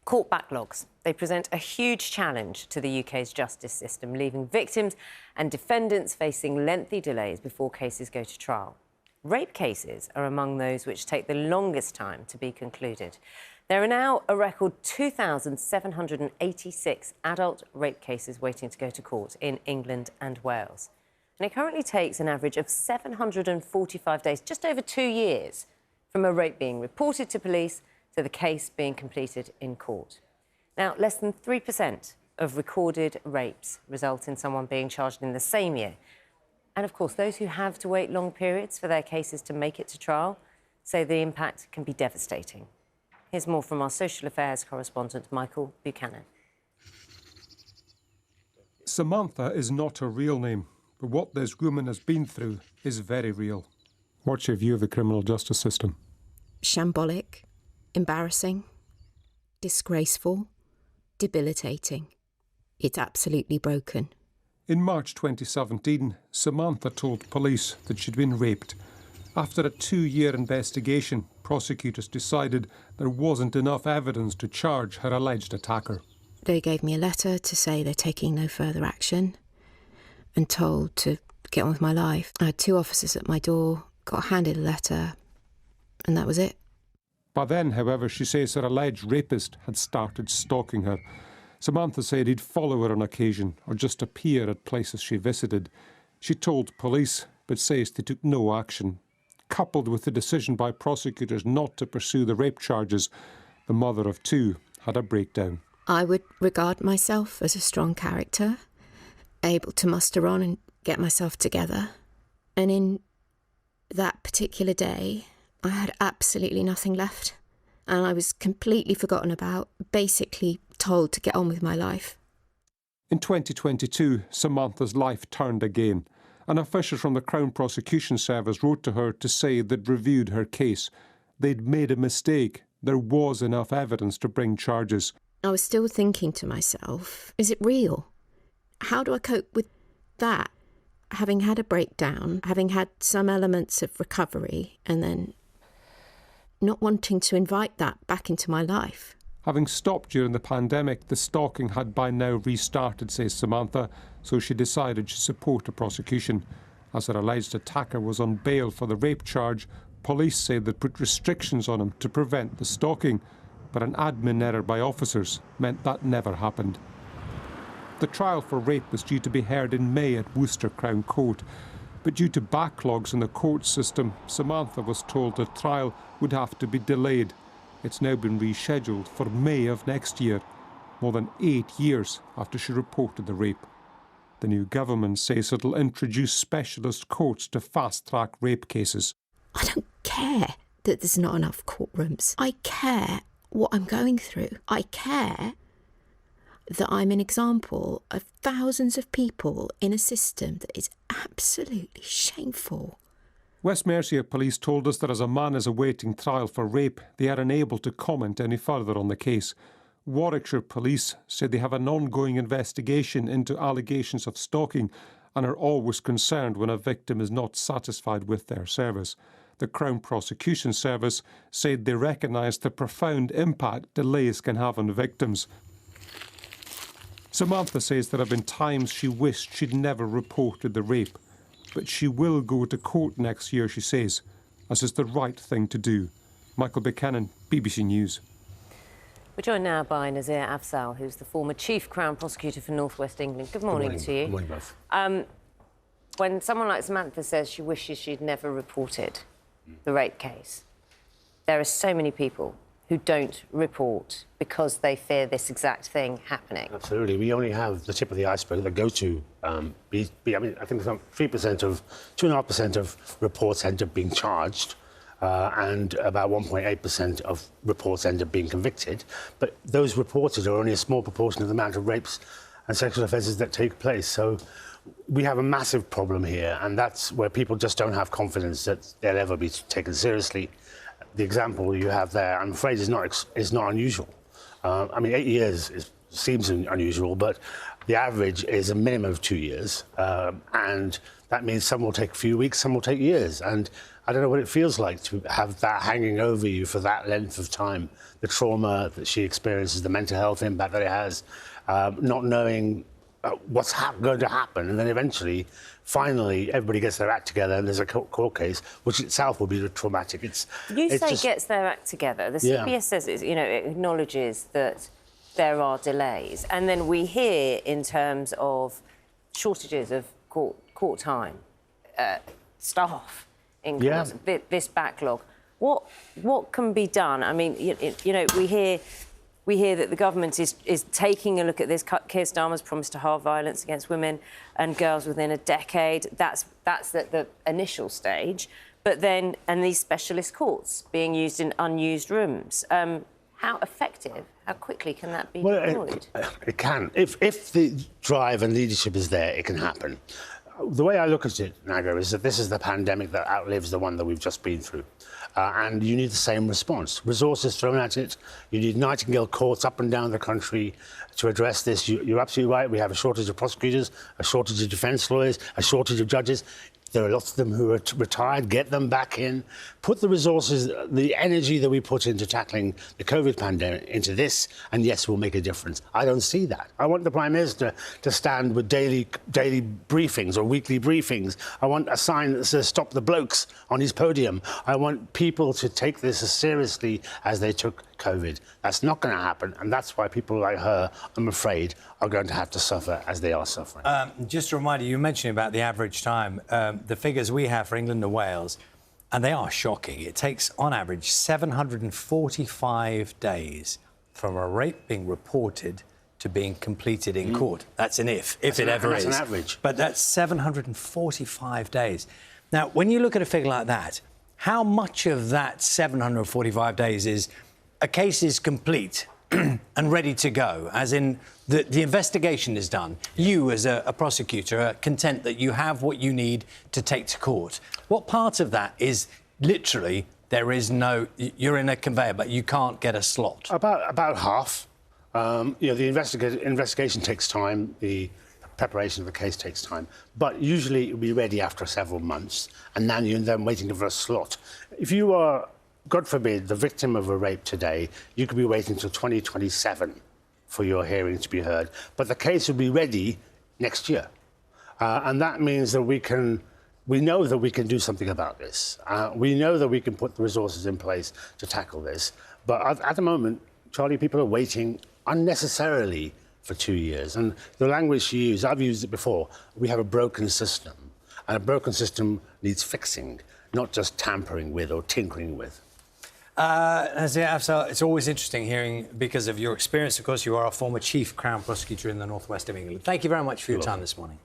Court backlogs. They present a huge challenge to the UK's justice system, leaving victims and defendants facing lengthy delays before cases go to trial. Rape cases are among those which take the longest time to be concluded. There are now a record 2,786 adult rape cases waiting to go to court in England and Wales. And it currently takes an average of 745 days, just over 2 years, from a rape being reported to police to the case being completed in court. Now, less than 3% of recorded rapes result in someone being charged in the same year. And, of course, those who have to wait long periods for their cases to make it to trial say the impact can be devastating. Here's more from our social affairs correspondent, Michael Buchanan. Samantha is not her real name, but what this woman has been through is very real. What's your view of the criminal justice system? Shambolic, embarrassing, disgraceful, debilitating. It's absolutely broken. In March 2017, Samantha told police that she'd been raped. After a 2-year investigation, prosecutors decided there wasn't enough evidence to charge her alleged attacker. They gave me a letter to say they're taking no further action and told to get on with my life. I had 2 officers at my door, got handed a letter, and that was it. By then, however, she says her alleged rapist had started stalking her. Samantha said he'd follow her on occasion or just appear at places she visited. She told police, but says they took no action. Coupled with the decision by prosecutors not to pursue the rape charges, the mother of 2 had a breakdown. I would regard myself as a strong character, able to muster on and get myself together. And in that particular day, I had absolutely nothing left. And I was completely forgotten about, basically told to get on with my life. In 2022, Samantha's life turned again. An official from the Crown Prosecution Service wrote to her to say they'd reviewed her case. They'd made a mistake. There was enough evidence to bring charges. I was still thinking to myself, is it real? How do I cope with that? Having had a breakdown, having had some elements of recovery, and then not wanting to invite that back into my life. Having stopped during the pandemic, the stalking had by now restarted, says Samantha, so she decided to support a prosecution. As her alleged attacker was on bail for the rape charge, police say they'd put restrictions on him to prevent the stalking, but an admin error by officers meant that never happened. The trial for rape was due to be heard in May at Worcester Crown Court, but due to backlogs in the court system, Samantha was told the trial would have to be delayed. It's now been rescheduled for May of next year, more than 8 years after she reported the rape. The new government says it'll introduce specialist courts to fast-track rape cases. I don't care that there's not enough courtrooms. I care what I'm going through. I care that I'm an example of thousands of people in a system that is absolutely shameful. West Mercia police told us that as a man is awaiting trial for rape, they are unable to comment any further on the case. Warwickshire police said they have an ongoing investigation into allegations of stalking and are always concerned when a victim is not satisfied with their service. The Crown Prosecution Service said they recognise the profound impact delays can have on victims. Samantha says there have been times she wished she'd never reported the rape, but she will go to court next year, she says, as is the right thing to do. Michael Buchanan, BBC News. We're joined now by Nazir Afzal, who's the former Chief Crown Prosecutor for North West England. Good morning to you. Good morning, both. When someone like Samantha says she wishes she'd never reported the rape case, there are so many people who don't report because they fear this exact thing happening. Absolutely. We only have the tip of the iceberg that go to I mean, I think 2.5% of reports end up being charged, and about 1.8% of reports end up being convicted. But those reported are only a small proportion of the amount of rapes and sexual offences that take place. So we have a massive problem here, and that's where people just don't have confidence that they'll ever be taken seriously. The example you have there, I'm afraid, is not unusual. I mean, 8 years seems unusual, but the average is a minimum of 2 years, and that means some will take a few weeks, some will take years. And I don't know what it feels like to have that hanging over you for that length of time. The trauma that she experiences, the mental health impact that it has, not knowing what's going to happen, and then eventually, finally, everybody gets their act together, and there's a court case, which itself will be traumatic. You say gets their act together. The CPS says it acknowledges that there are delays, and then we hear in terms of shortages of court time, staff in courts, this backlog. What can be done? I mean, we hear that the government is taking a look at this. Keir Starmer's promised to halve violence against women and girls within a decade. That's the initial stage. But then, and these specialist courts being used in unused rooms. How effective, how quickly can that be deployed? It can. If the drive and leadership is there, it can happen. The way I look at it, Naga, is that this is the pandemic that outlives the one that we've just been through. And you need the same response. Resources thrown at it. You need Nightingale courts up and down the country to address this. You're absolutely right. We have a shortage of prosecutors, a shortage of defence lawyers, a shortage of judges. There are lots of them who are retired. Get them back in. Put the resources, the energy that we put into tackling the COVID pandemic into this, and yes, we'll make a difference. I don't see that. I want the Prime Minister to stand with daily briefings or weekly briefings. I want a sign that says "Stop the blokes" on his podium. I want people to take this as seriously as they took COVID. That's not going to happen, and that's why people like her, I'm afraid, are going to have to suffer as they are suffering. Just a reminder, you mentioned about the average time. The figures we have for England and Wales, and they are shocking. It takes, on average, 745 days from a rape being reported to being completed in court. That's an if it ever is. That's an average. But that's 745 days. Now, when you look at a figure like that, how much of that 745 days is a case is complete and ready to go, as in the investigation is done. You, as a prosecutor, are content that you have what you need to take to court. What part of that is literally you're in a conveyor, but you can't get a slot? About half. The investigation takes time. The preparation of the case takes time. But usually it'll be ready after several months, and then you're then waiting for a slot. If you are, God forbid, the victim of a rape today, you could be waiting until 2027 for your hearing to be heard. But the case will be ready next year. And that means that we know that we can do something about this. We know that we can put the resources in place to tackle this. But at the moment, Charlie, people are waiting unnecessarily for 2 years. And the language she used, I've used it before, we have a broken system. And a broken system needs fixing, not just tampering with or tinkering with. Nazir, Afzal, it's always interesting hearing, because of your experience, of course, you are a former Chief Crown Prosecutor in the northwest of England. Thank you very much for your time this morning.